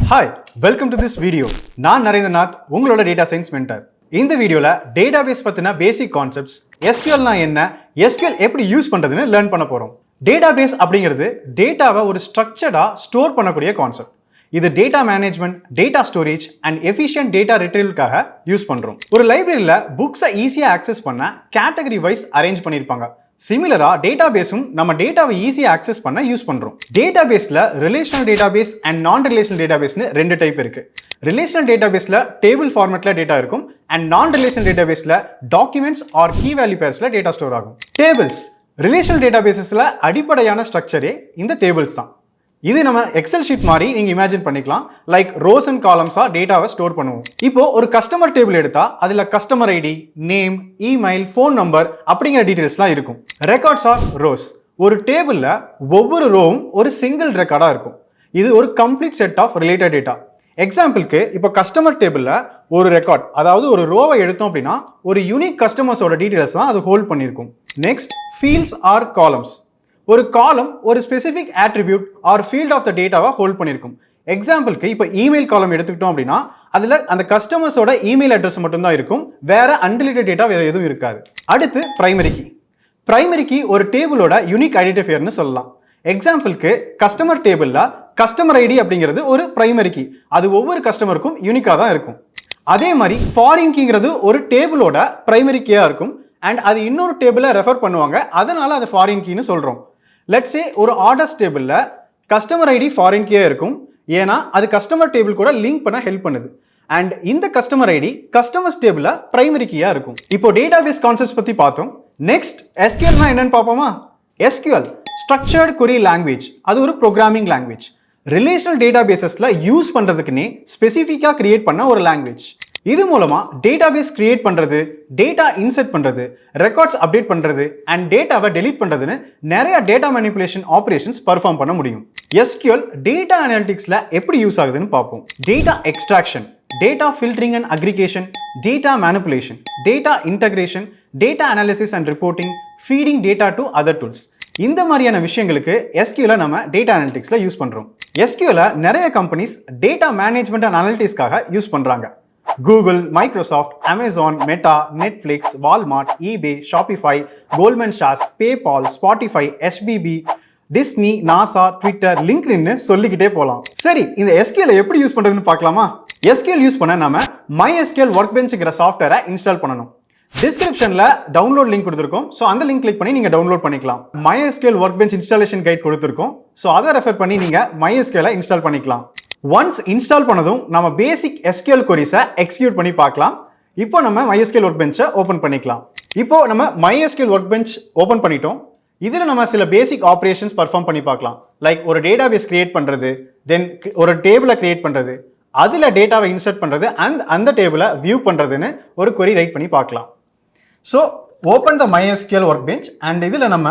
Hi, welcome to this video. நான் நரேந்திரநாத், உங்களோட data science mentor. இந்த வீடியோல டேட்டாபேஸ் பத்தின பேசிக் கான்செப்ட்ஸ், SQL னா என்ன, SQL எப்படி யூஸ் பண்றதுன்னு லேர்ன் பண்ண போறோம். டேட்டாபேஸ் அப்படிங்கிறது டேட்டாவை ஒரு ஸ்ட்ரக்சர்டா ஸ்டோர் பண்ணக்கூடிய கான்செப்ட். இது data management, data storage and efficient data ரிட்ரீவலுக்காக யூஸ் பண்றோம். ஒரு லைப்ரரியில புக்ஸை ஈஸியா ஆக்சஸ் பண்ண கேட்டகரி வைஸ் அரேஞ்ச் பண்ணிருப்பாங்க. சிமிலரா டேட்டாபேஸும் நம்ம டேட்டாவை ஈஸியா ஆக்சஸ் பண்ண யூஸ் பண்றோம். டேட்டாபேஸ்ல relational database and non relational டேட்டாபேஸ்னு ரெண்டு டைப் இருக்கு. ரிலேஷனல் டேட்டாபேஸ்ல டேபிள் ஃபார்மேட்ல டேட்டா இருக்கும் அண்ட் நான் ரிலேஷனல் டேட்டாபேஸ்ல டாக்குமெண்ட்ஸ் ஆர் கீ வேல்யூ பேர்ஸ்ல டேட்டா ஸ்டோர் ஆகும். டேபிள்ஸ் ரிலேஷனல் டேட்டாபேசஸ்ல அடிப்படையான ஸ்ட்ரக்சரே இந்த டேபிள்ஸ் தான். இது நம்ம எக்ஸல் ஷீட் மாதிரி நீங்க இமேஜின் பண்ணிக்கலாம். லைக் ரோஸ் அண்ட் காலம்ஸா டேட்டாவை ஸ்டோர் பண்ணுவோம். இப்போ ஒரு கஸ்டமர் டேபிள் எடுத்தா அதுல customer ID, name, email, phone number அப்படிங்கிற டீடைல்ஸ்லாம் இருக்கும். Records are rows. ஒரு டேபிள்ல ஒவ்வொரு ரோவும் ஒரு சிங்கிள் ரெக்கார்டா இருக்கும். இது ஒரு complete set of related data. எக்ஸாம்பிளுக்கு இப்போ கஸ்டமர் டேபிள்ல ஒரு ரெக்கார்ட், அதாவது ஒரு ரோவை எடுத்தோம் அப்படின்னா ஒரு யூனிக் கஸ்டமர்ஸோட டீடைல்ஸ் தான் அது ஹோல்ட் பண்ணியிருக்கும். Next, fields or columns. ஒரு காலம் ஒரு specific attribute or field of the டேட்டாவை ஹோல்ட் பண்ணியிருக்கும். எக்ஸாம்பிளுக்கு இப்போ இமெயில் காலம் எடுத்துக்கிட்டோம் அப்படின்னா அதில் அந்த கஸ்டமர்ஸோட இமெயில் அட்ரஸ் மட்டும்தான் இருக்கும், வேற அன்ரிலேட்டட் டேட்டா வேற எதுவும் இருக்காது. அடுத்து பிரைமரி கீ. பிரைமரி கீ ஒரு டேபிளோட யூனிக் ஐடென்டிஃபையர்னு சொல்லலாம். எக்ஸாம்பிளுக்கு கஸ்டமர் டேபிளில் கஸ்டமர் ஐடி அப்படிங்கிறது ஒரு பிரைமரி கீ, அது ஒவ்வொரு கஸ்டமருக்கும் யூனிக்காக தான் இருக்கும். அதே மாதிரி ஃபாரின் கீங்கிறது ஒரு டேபிளோட பிரைமரி கீயாக இருக்கும் அண்ட் அது இன்னொரு டேபிளை ரெஃபர் பண்ணுவாங்க, அதனால அது ஃபாரின் கீன்னு சொல்கிறோம். லெட்ஸே ஒரு ஆர்டர்ஸ் டேபிளில் கஸ்டமர் ஐடி ஃபாரின் கீயாக இருக்கும், ஏன்னா அது கஸ்டமர் டேபிள் கூட லிங்க் பண்ண ஹெல்ப் பண்ணுது. அண்ட் இந்த கஸ்டமர் ஐடி கஸ்டமர்ஸ் டேபிளில் பிரைமரி கீயாக இருக்கும். இப்போ டேட்டாபேஸ் கான்செப்ட்ஸ் பற்றி பார்த்தோம். நெக்ஸ்ட் SQLனா என்னன்னு பார்ப்போமா? SQL ஸ்ட்ரக்சர்ட் query லாங்குவேஜ், அது ஒரு ப்ரோக்ராமிங் லாங்குவேஜ். ரிலேஷனல் டேட்டாபேசஸ்ல யூஸ் பண்றதுக்குன்னே ஸ்பெசிஃபிக்கா கிரியேட் பண்ண ஒரு லாங்குவேஜ். இது மூலமா டேட்டாபேஸ் கிரியேட் பண்றது, டேட்டா இன்சர்ட் பண்றது, ரெக்கார்ட்ஸ் அப்டேட் பண்றது அண்ட் டேட்டாவை டெலீட் பண்றதுன்னு நிறைய டேட்டா மேனிபுலேஷன் ஆபரேஷன்ஸ் பெர்ஃபார்ம் பண்ண முடியும். SQL டேட்டா அனாலிட்டிக்ஸ்ல எப்படி யூஸ் ஆகுதுன்னு பார்ப்போம். Data extraction, data filtering and aggregation, data manipulation, data integration, data analysis and reporting, feeding data to other tools. இந்த மாதிரியான விஷயங்களுக்கு SQL நம்ம டேட்டா அனாலிட்டிக்ஸ்ல யூஸ் பண்றோம். SQL நிறைய கம்பெனிஸ் டேட்டா மேனேஜ்மெண்ட் அண்ட் அனாலிட்டிக்ஸ்க்காக யூஸ் பண்றாங்க. Google, Microsoft, Amazon, Meta, Netflix, Walmart, eBay, Shopify, Goldman சாக்ஸ், PayPal, Spotify, SBB, Disney, NASA, Twitter, LinkedIn சொல்லிக்கிட்டே போகலாம். சரி, இந்த SQL எப்படி யூஸ் பண்றதுன்னு பார்க்கலாமா? SQL யூஸ் பண்ண நாம MySQL ஒர்க்பெஞ்ச்ங்கிற சாஃப்ட்வேரை இன்ஸ்டால் பண்ணணும். டிஸ்கிரிப்ஷன்ல டவுன்லோட் லிங்க் கொடுத்துருக்கோம், ஸோ அந்த லிங்க் கிளிக் பண்ணி நீங்க டவுன்லோட் பண்ணிக்கலாம். MySQL ஒர்க்பெஞ்ச் இன்ஸ்டாலேஷன் கைட் கொடுத்துருக்கோம், ஸோ அதை ரெஃபர் பண்ணி நீங்க MySQL இன்ஸ்டால் பண்ணிக்கலாம். ஒன்ஸ் இன்ஸ்டால் பண்ணதும் நம்ம பேசிக் SQL queries-ஐ எக்ஸிக்யூட் பண்ணி பார்க்கலாம். இப்போ நம்ம MySQL ஒர்க்பெஞ்சை ஓப்பன் பண்ணிக்கலாம். இப்போ நம்ம MySQL ஒர்க்பெஞ்ச் ஓப்பன் பண்ணிட்டோம். இதில் நம்ம சில பேசிக் ஆப்ரேஷன்ஸ் பர்ஃபார்ம் பண்ணி பார்க்கலாம். லைக் ஒரு டேட்டாபேஸ் கிரியேட் பண்ணுறது, தென் ஒரு டேபிளை கிரியேட் பண்ணுறது, அதில் டேட்டாவை இன்சர்ட் பண்ணுறது அண்ட் அந்த டேபிளை வியூ பண்ணுறதுன்னு ஒரு query ரைட் பண்ணி பார்க்கலாம். So open the MySQL workbench and இதில் நம்ம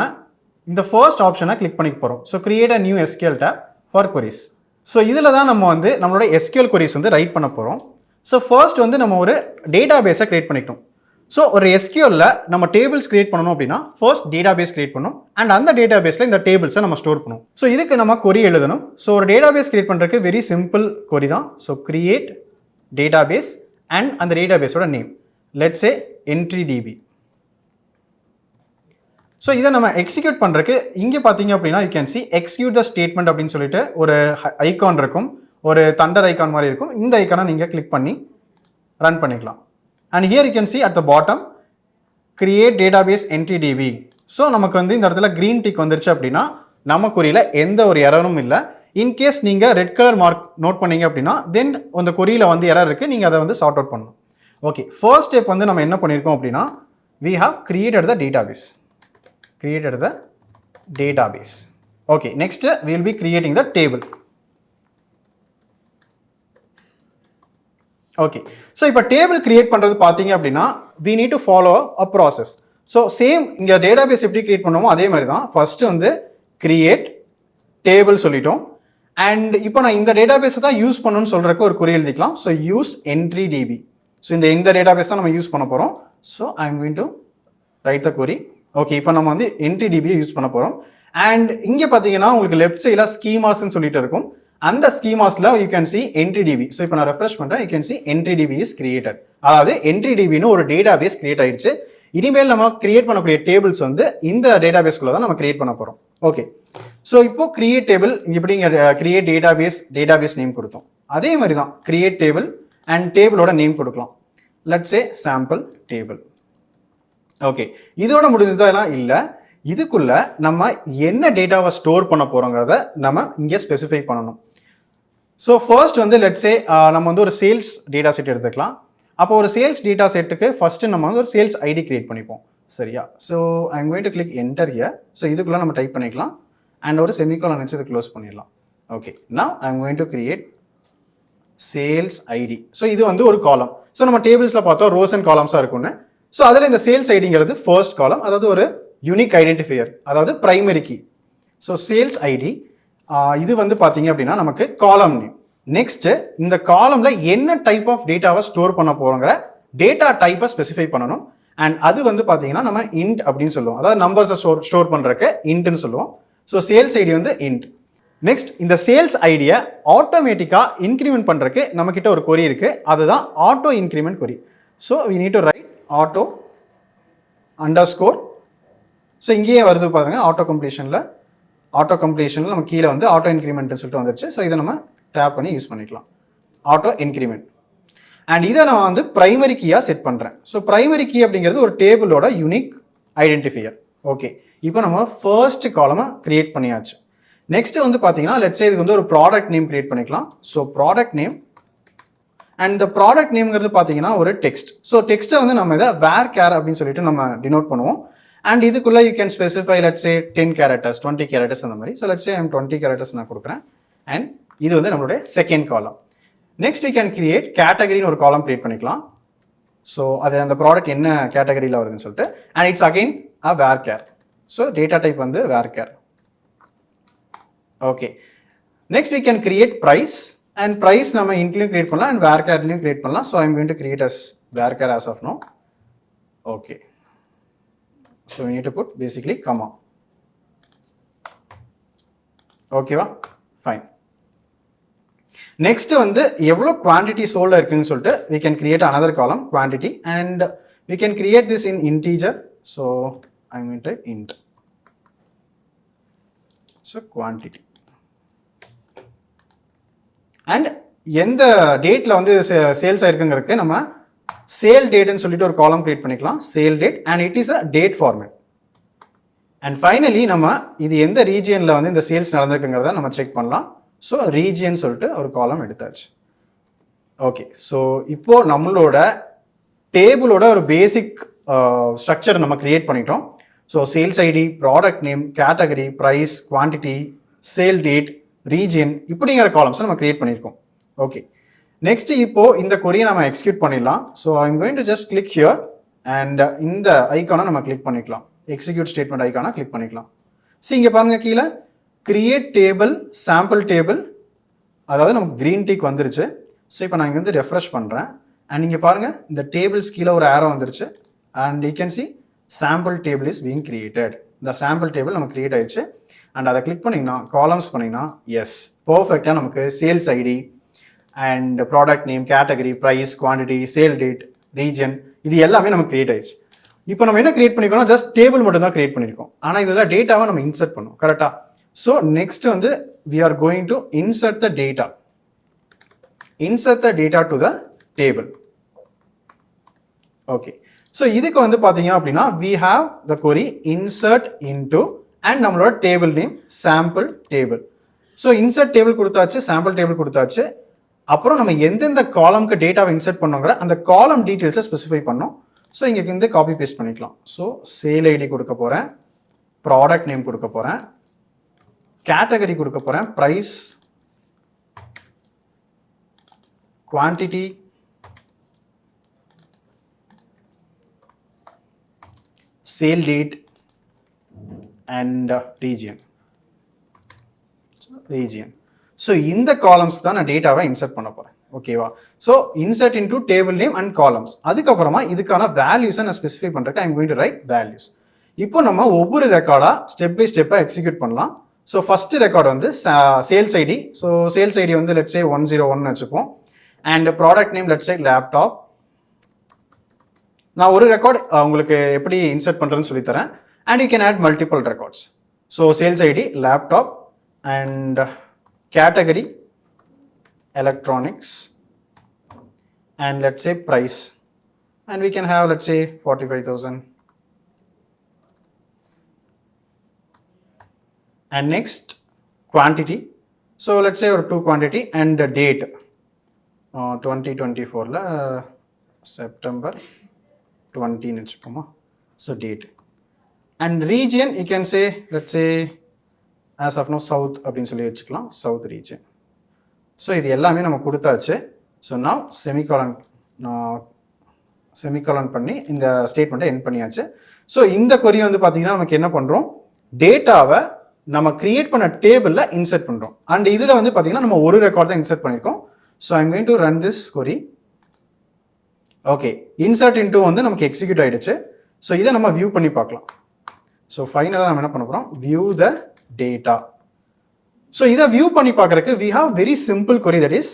இந்த ஃபர்ஸ்ட் ஆப்ஷனை கிளிக் பண்ணிக்க போகிறோம். So create a new SQL tab for queries. So இதில் தான் நம்ம நம்மளோட SQL queries ரைட் பண்ண போகிறோம். ஸோ ஃபர்ஸ்ட் நம்ம ஒரு டேட்டாபேஸை கிரியேட் பண்ணிட்டோம். ஸோ ஒரு SQLல நம்ம டேபிள்ஸ் கிரியேட் பண்ணணும் அப்படின்னா ஃபர்ஸ்ட் டேட்டாபேஸ் கிரியேட் பண்ணணும் அண்ட் அந்த டேட்டாபேஸில் இந்த டேபிள்ஸை நம்ம ஸ்டோர் பண்ணும். ஸோ இதுக்கு நம்ம query எழுதணும். ஸோ ஒரு டேட்டாபேஸ் கிரியேட் பண்ணுறதுக்கு வெரி சிம்பிள் query தான். ஸோ கிரியேட் டேட்டாபேஸ் அண்ட் அந்த டேட்டாபேஸோட name, let's say Entri. So இதை நம்ம எக்ஸிக்யூட் பண்ணுறதுக்கு இங்கே பார்த்தீங்க அப்படின்னா you can see execute the statement அப்படின்னு சொல்லிட்டு ஒரு ஐக்கான் இருக்கும், ஒரு தண்டர் ஐக்கான் மாதிரி இருக்கும். இந்த ஐக்கானை நீங்கள் கிளிக் பண்ணி ரன் பண்ணிக்கலாம். And here you can see at the bottom create database Entri. So நமக்கு இந்த இடத்துல க்ரீன் டிக் வந்துருச்சு அப்படின்னா நம்ம குறியில் எந்த ஒரு எரரும் இல்லை. இன்கேஸ் நீங்கள் ரெட் கலர் மார்க் நோட் பண்ணீங்க அப்படின்னா தென் அந்த குறியில் எரர் இருக்குது, நீங்கள் அதை சார்ட் அவுட் பண்ணணும். ஓகே, ஃபர்ஸ்ட் ஸ்டெப் நம்ம என்ன பண்ணியிருக்கோம் அப்படின்னா we have created the database. Okay, next we will be creating the table. Okay, so இப்போ டேபிள் கிரியேட் பண்றது பாத்தீங்க அப்படின்னா we need to follow a process. So same இங்க டேட்டாபேஸ் எப்படி கிரியேட் பண்ணுவோமோ அதே மாதிரி தான். ஃபர்ஸ்ட் கிரியேட் டேபிள் சொல்லிட்டோம் அண்ட் இப்போ நான் இந்த டேட்டாபேஸை தான் யூஸ் பண்ணணும்னு சொல்றதுக்கு ஒரு query எழுதிக்கலாம். So use Entri. ஸோ இந்த டேட்டாபேஸ் தான் நம்ம யூஸ் பண்ண போறோம். So I am going to right the query. Okay, இப்போ நம்ம Entri யூஸ் பண்ண போகிறோம். அண்ட் இங்கே பார்த்தீங்கன்னா உங்களுக்கு லெஃப்ட் சைடில் ஸ்கீமாஸ்ன்னு சொல்லிட்டு இருக்கும். அந்த ஸ்கீமாஸ்ல you can see EntriDB. So இப்போ நான் ரெஃப்ரெஷ் பண்றேன், you can see EntriDB is created. அதாவது EntriDBன்னு ஒரு டேட்டாபேஸ் கிரியேட் ஆயிடுச்சு. இனிமேல் நம்ம கிரியேட் பண்ணக்கூடிய டேபிள்ஸ் வந்து இந்த டேட்டாபேஸ்க்குள்ள தான் நம்ம கிரியேட் பண்ண போறோம். ஓகே, ஸோ இப்போ கிரியேட் டேபிள் இப்படிங்க கிரியேட் டேட்டாபேஸ் நேம் கொடுத்தோம். அதே மாதிரி தான் கிரியேட் டேபிள் அண்ட் டேபிளோட நேம் கொடுக்கலாம். Let's say sample table. Okay, இதோட முடிஞ்சதெல்லாம் இல்லை. இதுக்குள்ள நம்ம என்ன டேட்டாவை ஸ்டோர் பண்ண போறோங்கிறத நம்ம இங்கே ஸ்பெசிஃபை பண்ணணும். ஸோ ஃபர்ஸ்ட் வந்து லெட்ஸ் சே நம்ம வந்து ஒரு சேல்ஸ் டேட்டா செட் எடுத்துக்கலாம். அப்போ ஒரு சேல்ஸ் டேட்டா செட்டுக்கு ஃபர்ஸ்ட் நம்ம வந்து ஒரு சேல்ஸ் ஐடி கிரியேட் பண்ணிப்போம். சரியா? So I am going to click enter here. So இதுக்குள்ள நம்ம டைப் பண்ணிக்கலாம் அண்ட் ஒரு செமிகோலன் வச்சு இதை க்ளோஸ் பண்ணிடலாம். Okay, now I am going to create sales ID. So இது வந்து ஒரு காலம். ஸோ நம்ம டேபிள்ஸில் பார்த்தோம் ரோஸ் அண்ட் காலம்ஸாக இருக்கும்னு. ஸோ அதில் இந்த சேல்ஸ் ஐடிங்கிறது ஃபர்ஸ்ட் காலம், அதாவது ஒரு யூனிக் ஐடென்டிஃபையர், அதாவது primary key. So sales ID இது வந்து பார்த்தீங்க அப்படின்னா நமக்கு காலம் நேம். நெக்ஸ்ட் இந்த காலம்ல என்ன டைப் ஆஃப் டேட்டாவை ஸ்டோர் பண்ண போறோங்கிற டேட்டா டைப்பை ஸ்பெசிஃபை பண்ணணும். அண்ட் அது வந்து பார்த்தீங்கன்னா நம்ம இன்ட் அப்படின்னு சொல்லுவோம், அதாவது நம்பர்ஸை ஸ்டோர் பண்ணுறக்கு இன்ட்னு சொல்லுவோம். ஸோ சேல்ஸ் ஐடி வந்து இன்ட். நெக்ஸ்ட் இந்த சேல்ஸ் ஐடியை ஆட்டோமேட்டிக்காக இன்க்ரிமெண்ட் பண்ணுறக்கு நம்மக்கிட்ட ஒரு கொரி இருக்கு, அதுதான் auto increment query. So we need to write auto underscore. So இங்கேயே வருது பாருங்க, ஆட்டோ கம்ப்ளீஷனில் நம்ம கீழே வந்து ஆட்டோ இன்க்ரிமெண்ட்னு சொல்லிட்டு வந்துருச்சு. ஸோ இதை நம்ம டேப் பண்ணி யூஸ் பண்ணிக்கலாம், ஆட்டோ இன்க்ரிமெண்ட். அண்ட் இதை நான் வந்து பிரைமரி கீயாக செட் பண்ணுறேன். ஸோ பிரைமரி கீ அப்படிங்கிறது ஒரு டேபிளோட யூனிக் ஐடென்டிஃபையர். ஓகே, இப்போ நம்ம ஃபர்ஸ்ட் காலமை கிரியேட் பண்ணியாச்சு. நெக்ஸ்ட் வந்து பார்த்தீங்கன்னா லெட்ஸ் சே இதுக்கு வந்து ஒரு ப்ராடக்ட் நேம் கிரியேட் பண்ணிக்கலாம். ஸோ ப்ராடக்ட் நேம் அண்ட் இந்த ப்ராடக்ட் நேம்ங்கிறது பார்த்தீங்கன்னா ஒரு டெக்ஸ்ட். ஸோ டெக்ஸ்ட்டை வந்து நம்ம இதை வேர் கேர் அப்படின்னு சொல்லிட்டு நம்ம டினோட் பண்ணுவோம். அண்ட் இதுக்குள்ள you can specify let's say 10 characters 20 characters அந்த மாதிரி. So let's say I'm 20 characters நான் கொடுக்குறேன். அண்ட் இது வந்து நம்மளுடைய second column. Next we can create கேட்டகரின்னு ஒரு காலம் கிரியேட் பண்ணிக்கலாம். ஸோ அது அந்த ப்ராடக்ட் என்ன கேட்டகரியில் வருதுன்னு சொல்லிட்டு. And it's again a varchar. So data type வந்து varchar. Okay, next we can create price. And price நம்ம இன்ட்லையும் கிரியேட் பண்ணலாம் அண்ட் வேர் கேர்லையும் கிரியேட் பண்ணலாம். So I'm going to create as varchar as of now. Okay, so we need to put basically comma. ஓகேவா? ஃபைன். நெக்ஸ்ட் வந்து எவ்வளோ குவான்டிட்டி சோல்ட் இருக்குன்னு சொல்லிட்டு we can create another column quantity and we can create this in integer. So I'm going to type int. So quantity. And எந்த டேட்ல வந்து sales ஆயிருக்குங்கிறதுக்கு நம்ம sale டேட்னு சொல்லிட்டு ஒரு காலம் கிரியேட் பண்ணிக்கலாம், sale date. And it is a date format. And finally நம்ம இது எந்த ரீஜியனில் வந்து இந்த சேல்ஸ் நடந்திருக்குங்கிறத நம்ம செக் பண்ணலாம். ஸோ ரீஜியன் சொல்லிட்டு ஒரு காலம் எடுத்தாச்சு. ஓகே, ஸோ இப்போ நம்மளோட டேபிளோட ஒரு பேசிக் ஸ்ட்ரக்சர் நம்ம கிரியேட் பண்ணிட்டோம். So sales ID, product name, category, price, quantity, sale date, region இப்படிங்கிற காலம்ஸ் நம்ம கிரியேட் பண்ணியிருக்கோம். ஓகே, நெக்ஸ்ட் இப்போ இந்த கொரியை நம்ம எக்ஸிக்யூட் பண்ணிடலாம். So I'm going to just click here and இந்த ஐக்கானை நம்ம கிளிக் பண்ணிக்கலாம், எக்ஸிக்யூட் ஸ்டேட்மெண்ட் ஐக்கானை கிளிக் பண்ணிக்கலாம். சரி, இங்கே பாருங்க கீழே கிரியேட் டேபிள் சாம்பிள் டேபிள், அதாவது நமக்கு கிரீன் டிக் வந்துருச்சு. ஸோ இப்போ நான் இங்கே வந்து ரெஃப்ரெஷ் பண்ணுறேன் அண்ட் இங்கே பாருங்க இந்த டேபிள்ஸ் கீழே ஒரு ஏரோ வந்துருச்சு and you can see sample table is being created. இந்த சாம்பிள் டேபிள் நம்ம கிரியேட் ஆயிடுச்சு. அண்ட் அதை கிளிக் பண்ணிங்கன்னா காலம்ஸ் பண்ணிங்கன்னா எஸ் பர்ஃபெக்டாக நமக்கு sales ID and product name, category, price, quantity, sale date, region இது எல்லாமே நமக்கு கிரியேட் ஆயிடுச்சு. இப்போ நம்ம என்ன கிரியேட் பண்ணிருக்கோம், ஜஸ்ட் டேபிள் மட்டும் தான் கிரியேட் பண்ணியிருக்கோம். ஆனால் இதெல்லாம் டேட்டாவை நம்ம இன்சர்ட் பண்ணோம் கரெக்டாக. ஸோ நெக்ஸ்ட் வந்து we are going to insert the data to the table. Okay, so இதுக்கு வந்து பார்த்தீங்க அப்படின்னா we have the query insert into and நம்மளோட table name sample table. So insert table கொடுத்தாச்சு, சாம்பிள் டேபிள் கொடுத்தாச்சு. அப்புறம் நம்ம எந்தெந்த காலம்க்கு டேட்டாவை இன்சர்ட் பண்ணோங்கிற அந்த காலம் டீட்டெயில்ஸை ஸ்பெசிஃபை பண்ணோம். ஸோ இங்கே வந்து காப்பி பேஸ்ட் பண்ணிக்கலாம். ஸோ சேல் ஐடி கொடுக்க போகிறேன், ப்ராடக்ட் நேம் கொடுக்க போகிறேன், கேட்டகரி கொடுக்க போகிறேன், price, quantity, sale date and region. So இந்த காலம்ஸ் தான் நான் டேட்டாவை இன்சர்ட் பண்ண போகிறேன். ஓகேவா? So insert into table name and columns. அதுக்கப்புறமா இதுக்கான வேல்யூஸை நான் ஸ்பெசிஃபை பண்ணுறேன். I'm going to write values. இப்போ நம்ம ஒவ்வொரு ரெக்கார்டாக ஸ்டெப் பை ஸ்டெப்பாக எக்ஸிக்யூட் பண்ணலாம். ஸோ ஃபஸ்ட்டு ரெக்கார்டு வந்து sales ID. So sales ID வந்து லெட்ஸ் சே 101 வச்சுப்போம். And product name let's say laptop. நான் ஒரு ரெக்கார்ட் உங்களுக்கு எப்படி இன்சர்ட் பண்ணுறேன்னு சொல்லித்தரேன். And you can add multiple records. So sales ID laptop and category electronics and let's say price, and we can have let's say 45,000. And next quantity, so let's say or 2 quantity and the date 2024 la September 20 nechukoma, so date. And region you can say let's say as of now south அப்படினு சொல்லி வெச்சுக்கலாம், south region. So இது எல்லாமே நம்ம கொடுத்தாச்சு. So நான் semicolon பண்ணி இந்த ஸ்டேட்மெண்ட்டை எண்ட் பண்ணியாச்சு. ஸோ இந்த கொரி வந்து பார்த்தீங்கன்னா நமக்கு என்ன பண்ணுறோம், டேட்டாவை நம்ம கிரியேட் பண்ண டேபிளில் இன்சர்ட் பண்ணுறோம். அண்ட் இதில் வந்து பார்த்தீங்கன்னா நம்ம ஒரு ரெக்கார்ட் தான் இன்சர்ட் பண்ணியிருக்கோம். So I'm going to run this query. Okay, insert into வந்து நமக்கு எக்ஸிக்யூட் ஆகிடுச்சு. ஸோ இதை நம்ம வியூ பண்ணி பார்க்கலாம். ஸோ ஃபைனலாக நம்ம என்ன பண்ண போகிறோம், வியூ த டேட்டா. ஸோ இதை வியூ பண்ணி பார்க்கறதுக்கு we have very simple query, that is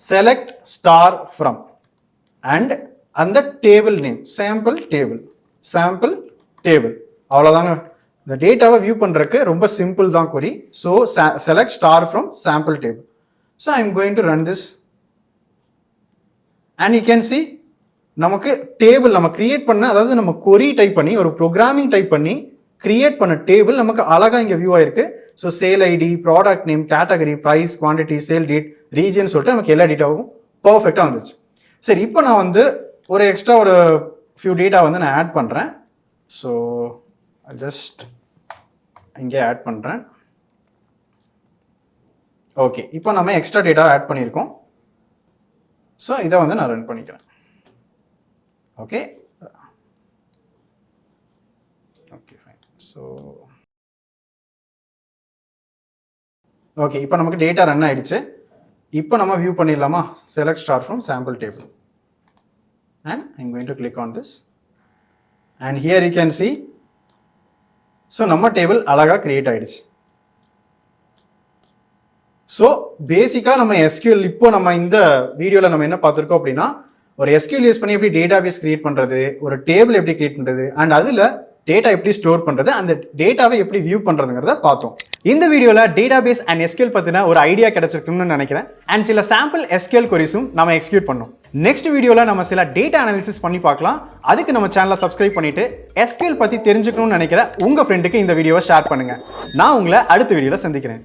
select star from and அந்த டேபிள் நேம் sample table அவ்வளோதாங்க. இந்த டேட்டாவை வியூ பண்ணுறதுக்கு ரொம்ப சிம்பிள் தான் query. So select star from sample table. So I am going to run this and you can see நமக்கு table நம்ம create பண்ண, அதாவது நம்ம query டைப் பண்ணி ஒரு ப்ரோக்ராமிங் டைப் பண்ணி கிரியேட் பண்ண டேபிள் நமக்கு அழகா இங்கே வியூ ஆயிருக்கு. So sale ID, product name, category, price, quantity, sale date, region சொல்லிட்டு நமக்கு எல்லா டேட்டாவும் பர்ஃபெக்டாக வந்துச்சு. சரி, இப்போ நான் வந்து ஒரு எக்ஸ்ட்ரா ஒரு ஃபியூ டேட்டா வந்து நான் ஆட் பண்ணுறேன். ஸோ ஜஸ்ட் இங்கே ஆட் பண்ணுறேன். ஓகே, இப்போ நம்ம எக்ஸ்ட்ரா டேட்டா ஆட் பண்ணியிருக்கோம். ஸோ இதை வந்து நான் ரன் பண்ணிக்கிறேன். Okay okay fine. So okay, இப்போ நமக்கு டேட்டா ரன் ஆயிடுச்சு. இப்போ நம்ம வியூ பண்ணிடலாமா, select star from sample table and I'm going to click on this and here you can C. So நம்ம டேபிள் அழகாக கிரியேட் ஆயிடுச்சு. ஸோ பேசிக்காக நம்ம எஸ்கியூஎல் இப்போ நம்ம இந்த வீடியோவில் நம்ம என்ன பார்த்துருக்கோம் அப்படின்னா, ஒரு எஸ்கியூஎல் யூஸ் பண்ணி எப்படி டேட்டாபேஸ் கிரியேட் பண்ணுறது, ஒரு டேபிள் எப்படி கிரியேட் பண்ணுறது, அண்ட் அதில் டேட்டா எப்படி ஸ்டோர் பண்ணுறது, அந்த டேட்டாவை எப்படி வியூ பண்ணுறதுங்கிறத பார்த்தோம். இந்த வீடியோவில் டேட்டாபேஸ் அண்ட் எஸ்கியூஎல் பற்றின ஒரு ஐடியா கிடைச்சிருக்குன்னு நினைக்கிறேன். அண்ட் சில சாம்பிள் எஸ்கியூஎல் கொரிஸும் நம்ம எக்ஸிக்யூட் பண்ணோம். நெக்ஸ்ட் வீடியோவில் நம்ம சில டேட்டா அனாலிசிஸ் பண்ணி பார்க்கலாம். அதுக்கு நம்ம சேனலை சப்ஸ்கிரைப் பண்ணிட்டு எஸ்கியூஎல் பற்றி தெரிஞ்சுக்கணும்னு நினைக்கிற உங்கள் ஃப்ரெண்டுக்கு இந்த வீடியோவை ஷேர் பண்ணுங்கள். நான் உங்களை அடுத்த வீடியோவில் சந்திக்கிறேன்.